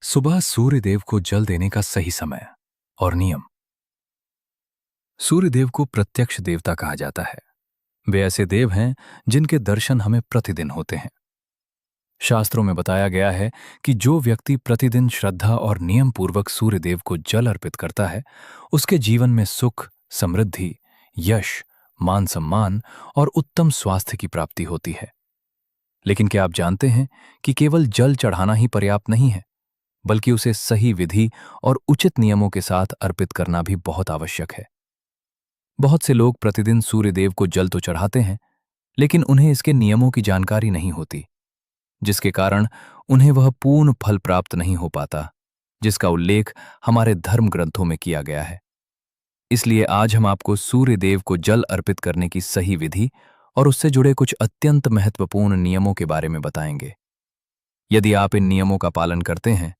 सुबह सूर्यदेव को जल देने का सही समय और नियम। सूर्यदेव को प्रत्यक्ष देवता कहा जाता है। वे ऐसे देव हैं जिनके दर्शन हमें प्रतिदिन होते हैं। शास्त्रों में बताया गया है कि जो व्यक्ति प्रतिदिन श्रद्धा और नियम पूर्वक सूर्यदेव को जल अर्पित करता है, उसके जीवन में सुख, समृद्धि, यश, मान सम्मान और उत्तम स्वास्थ्य की प्राप्ति होती है। लेकिन क्या आप जानते हैं कि केवल जल चढ़ाना ही पर्याप्त नहीं है, बल्कि उसे सही विधि और उचित नियमों के साथ अर्पित करना भी बहुत आवश्यक है। बहुत से लोग प्रतिदिन सूर्यदेव को जल तो चढ़ाते हैं, लेकिन उन्हें इसके नियमों की जानकारी नहीं होती, जिसके कारण उन्हें वह पूर्ण फल प्राप्त नहीं हो पाता, जिसका उल्लेख हमारे धर्म ग्रंथों में किया गया है। इसलिए आज हम आपको सूर्यदेव को जल अर्पित करने की सही विधि और उससे जुड़े कुछ अत्यंत महत्वपूर्ण नियमों के बारे में बताएंगे। यदि आप इन नियमों का पालन करते हैं,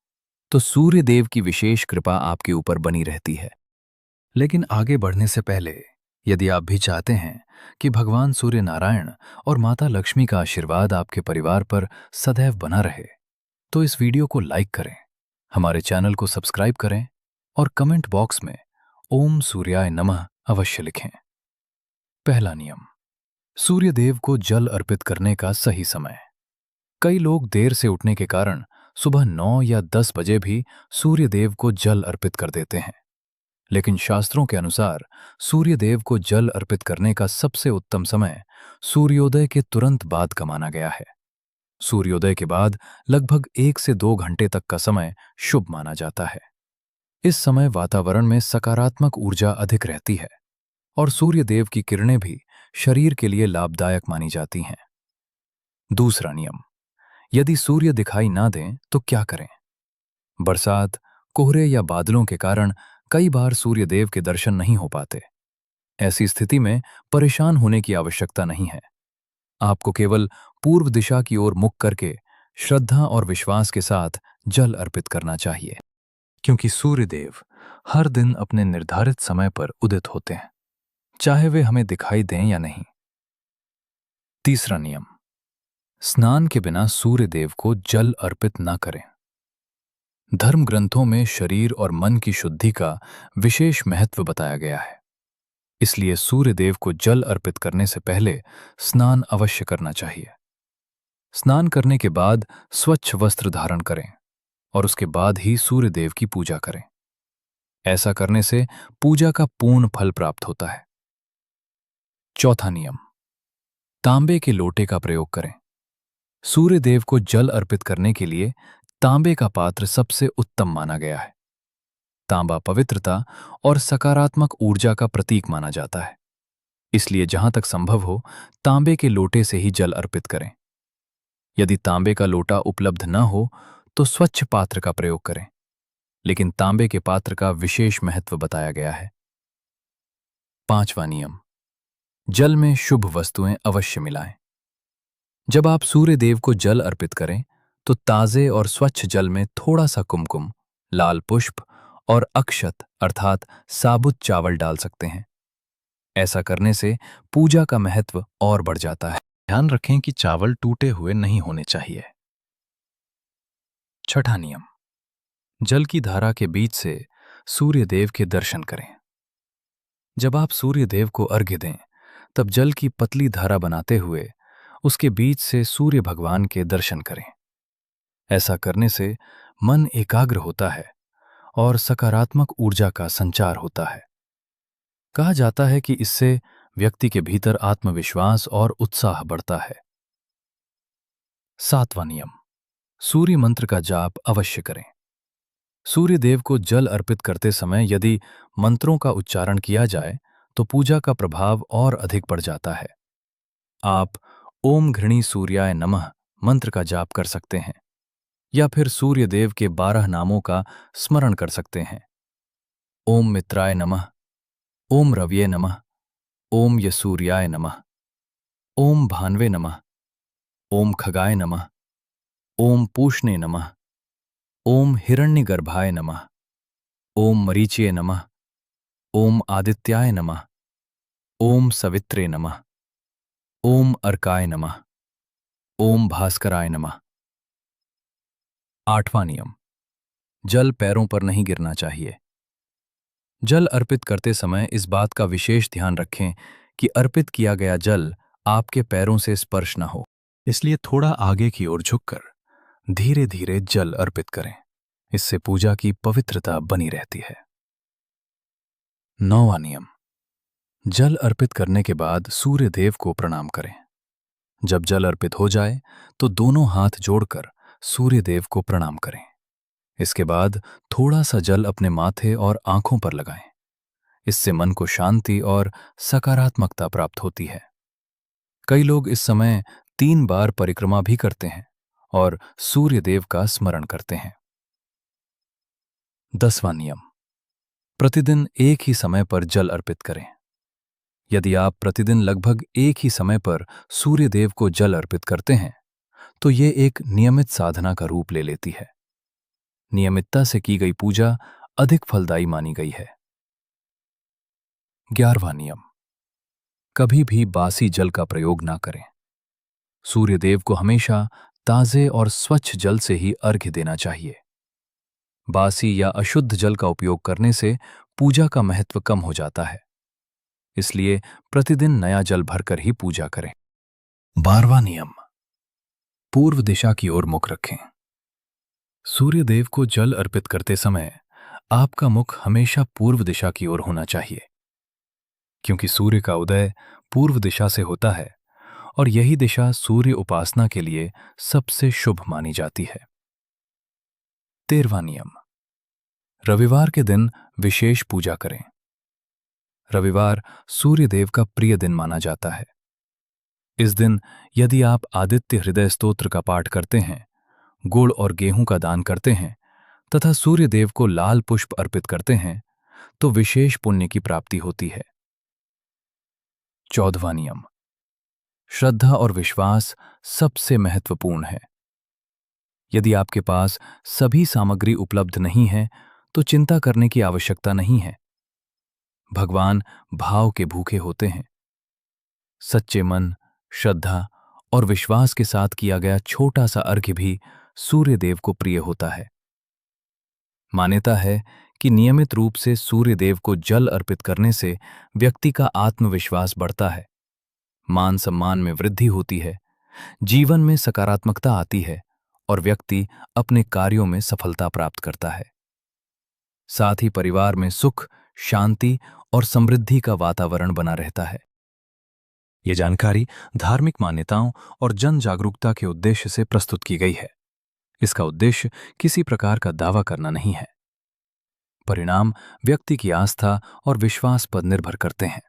तो सूर्यदेव की विशेष कृपा आपके ऊपर बनी रहती है। लेकिन आगे बढ़ने से पहले, यदि आप भी चाहते हैं कि भगवान सूर्य नारायण और माता लक्ष्मी का आशीर्वाद आपके परिवार पर सदैव बना रहे, तो इस वीडियो को लाइक करें, हमारे चैनल को सब्सक्राइब करें और कमेंट बॉक्स में ओम सूर्याय नमः अवश्य लिखें। पहला नियम, सूर्यदेव को जल अर्पित करने का सही समय। कई लोग देर से उठने के कारण सुबह 9 या 10 बजे भी सूर्यदेव को जल अर्पित कर देते हैं। लेकिन शास्त्रों के अनुसार सूर्यदेव को जल अर्पित करने का सबसे उत्तम समय सूर्योदय के तुरंत बाद का माना गया है। सूर्योदय के बाद लगभग 1 से 2 घंटे तक का समय शुभ माना जाता है। इस समय वातावरण में सकारात्मक ऊर्जा अधिक रहती है और सूर्यदेव की किरणें भी शरीर के लिए लाभदायक मानी जाती हैं। दूसरा नियम, यदि सूर्य दिखाई ना दें तो क्या करें? बरसात, कोहरे या बादलों के कारण कई बार सूर्यदेव के दर्शन नहीं हो पाते। ऐसी स्थिति में परेशान होने की आवश्यकता नहीं है। आपको केवल पूर्व दिशा की ओर मुख करके श्रद्धा और विश्वास के साथ जल अर्पित करना चाहिए, क्योंकि सूर्यदेव हर दिन अपने निर्धारित समय पर उदित होते हैं, चाहे वे हमें दिखाई दें या नहीं। तीसरा नियम, स्नान के बिना सूर्यदेव को जल अर्पित ना करें। धर्म ग्रंथों में शरीर और मन की शुद्धि का विशेष महत्व बताया गया है। इसलिए सूर्यदेव को जल अर्पित करने से पहले स्नान अवश्य करना चाहिए। स्नान करने के बाद स्वच्छ वस्त्र धारण करें और उसके बाद ही सूर्यदेव की पूजा करें। ऐसा करने से पूजा का पूर्ण फल प्राप्त होता है। चौथा नियम, तांबे के लोटे का प्रयोग करें। सूर्यदेव को जल अर्पित करने के लिए तांबे का पात्र सबसे उत्तम माना गया है। तांबा पवित्रता और सकारात्मक ऊर्जा का प्रतीक माना जाता है। इसलिए जहां तक संभव हो, तांबे के लोटे से ही जल अर्पित करें। यदि तांबे का लोटा उपलब्ध न हो तो स्वच्छ पात्र का प्रयोग करें, लेकिन तांबे के पात्र का विशेष महत्व बताया गया है। पांचवा नियम, जल में शुभ वस्तुएं अवश्य मिलाएं। जब आप सूर्यदेव को जल अर्पित करें तो ताजे और स्वच्छ जल में थोड़ा सा कुमकुम, लाल पुष्प और अक्षत अर्थात साबुत चावल डाल सकते हैं। ऐसा करने से पूजा का महत्व और बढ़ जाता है। ध्यान रखें कि चावल टूटे हुए नहीं होने चाहिए। छठा नियम, जल की धारा के बीच से सूर्यदेव के दर्शन करें। जब आप सूर्यदेव को अर्घ्य दें, तब जल की पतली धारा बनाते हुए उसके बीच से सूर्य भगवान के दर्शन करें। ऐसा करने से मन एकाग्र होता है और सकारात्मक ऊर्जा का संचार होता है। कहा जाता है कि इससे व्यक्ति के भीतर आत्मविश्वास और उत्साह बढ़ता है। सातवां नियम, सूर्य मंत्र का जाप अवश्य करें। सूर्यदेव को जल अर्पित करते समय यदि मंत्रों का उच्चारण किया जाए तो पूजा का प्रभाव और अधिक बढ़ जाता है। आप ओम घृणी सूर्याय नमः मंत्र का जाप कर सकते हैं या फिर सूर्यदेव के 12 नामों का स्मरण कर सकते हैं। ओम मित्राय नमः, ओम रवये नमः, ओम यसूर्याय नमः, ओम भान्वे नमः, ओम खगाय नमः, ओम पूष्णे नमः, ओम हिरण्यगर्भाय नमः, ओम मरीचिये नमः, ओम आदित्याय नमः, ओम सवित्रे नमः, ओम अर्काय नमः, ओम भास्कराय नमः। आठवां नियम, जल पैरों पर नहीं गिरना चाहिए। जल अर्पित करते समय इस बात का विशेष ध्यान रखें कि अर्पित किया गया जल आपके पैरों से स्पर्श न हो। इसलिए थोड़ा आगे की ओर झुककर धीरे धीरे जल अर्पित करें। इससे पूजा की पवित्रता बनी रहती है। 9वां नियम, जल अर्पित करने के बाद सूर्य देव को प्रणाम करें। जब जल अर्पित हो जाए तो दोनों हाथ जोड़कर सूर्य देव को प्रणाम करें। इसके बाद थोड़ा सा जल अपने माथे और आंखों पर लगाएं। इससे मन को शांति और सकारात्मकता प्राप्त होती है। कई लोग इस समय 3 बार परिक्रमा भी करते हैं और सूर्य देव का स्मरण करते हैं। 10वां नियम, प्रतिदिन एक ही समय पर जल अर्पित करें। यदि आप प्रतिदिन लगभग एक ही समय पर सूर्य देव को जल अर्पित करते हैं तो ये एक नियमित साधना का रूप ले लेती है। नियमितता से की गई पूजा अधिक फलदायी मानी गई है। 11वां नियम, कभी भी बासी जल का प्रयोग ना करें। सूर्य देव को हमेशा ताजे और स्वच्छ जल से ही अर्घ्य देना चाहिए। बासी या अशुद्ध जल का उपयोग करने से पूजा का महत्व कम हो जाता है। इसलिए प्रतिदिन नया जल भरकर ही पूजा करें। 12वां नियम, पूर्व दिशा की ओर मुख रखें। सूर्य देव को जल अर्पित करते समय आपका मुख हमेशा पूर्व दिशा की ओर होना चाहिए, क्योंकि सूर्य का उदय पूर्व दिशा से होता है और यही दिशा सूर्य उपासना के लिए सबसे शुभ मानी जाती है। 13वां नियम, रविवार के दिन विशेष पूजा करें। रविवार सूर्य देव का प्रिय दिन माना जाता है। इस दिन यदि आप आदित्य हृदय स्तोत्र का पाठ करते हैं, गुड़ और गेहूं का दान करते हैं तथा सूर्य देव को लाल पुष्प अर्पित करते हैं तो विशेष पुण्य की प्राप्ति होती है। 14वां नियम, श्रद्धा और विश्वास सबसे महत्वपूर्ण है। यदि आपके पास सभी सामग्री उपलब्ध नहीं है तो चिंता करने की आवश्यकता नहीं है। भगवान भाव के भूखे होते हैं। सच्चे मन, श्रद्धा और विश्वास के साथ किया गया छोटा सा अर्घ्य भी सूर्य देव को प्रिय होता है। मान्यता है कि नियमित रूप से सूर्य देव को जल अर्पित करने से व्यक्ति का आत्मविश्वास बढ़ता है, मान सम्मान में वृद्धि होती है, जीवन में सकारात्मकता आती है और व्यक्ति अपने कार्यों में सफलता प्राप्त करता है। साथ ही परिवार में सुख, शांति और समृद्धि का वातावरण बना रहता है। ये जानकारी धार्मिक मान्यताओं और जन जागरूकता के उद्देश्य से प्रस्तुत की गई है। इसका उद्देश्य किसी प्रकार का दावा करना नहीं है। परिणाम व्यक्ति की आस्था और विश्वास पर निर्भर करते हैं।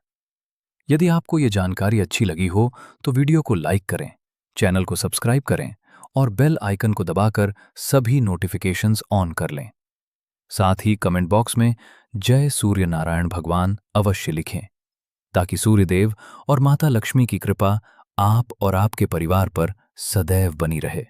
यदि आपको ये जानकारी अच्छी लगी हो तो वीडियो को लाइक करें, चैनल को सब्सक्राइब करें और बेल आइकन को दबाकर सभी नोटिफिकेशंस ऑन कर लें। साथ ही कमेंट बॉक्स में जय सूर्य नारायण भगवान अवश्य लिखें, ताकि सूर्यदेव और माता लक्ष्मी की कृपा आप और आपके परिवार पर सदैव बनी रहे।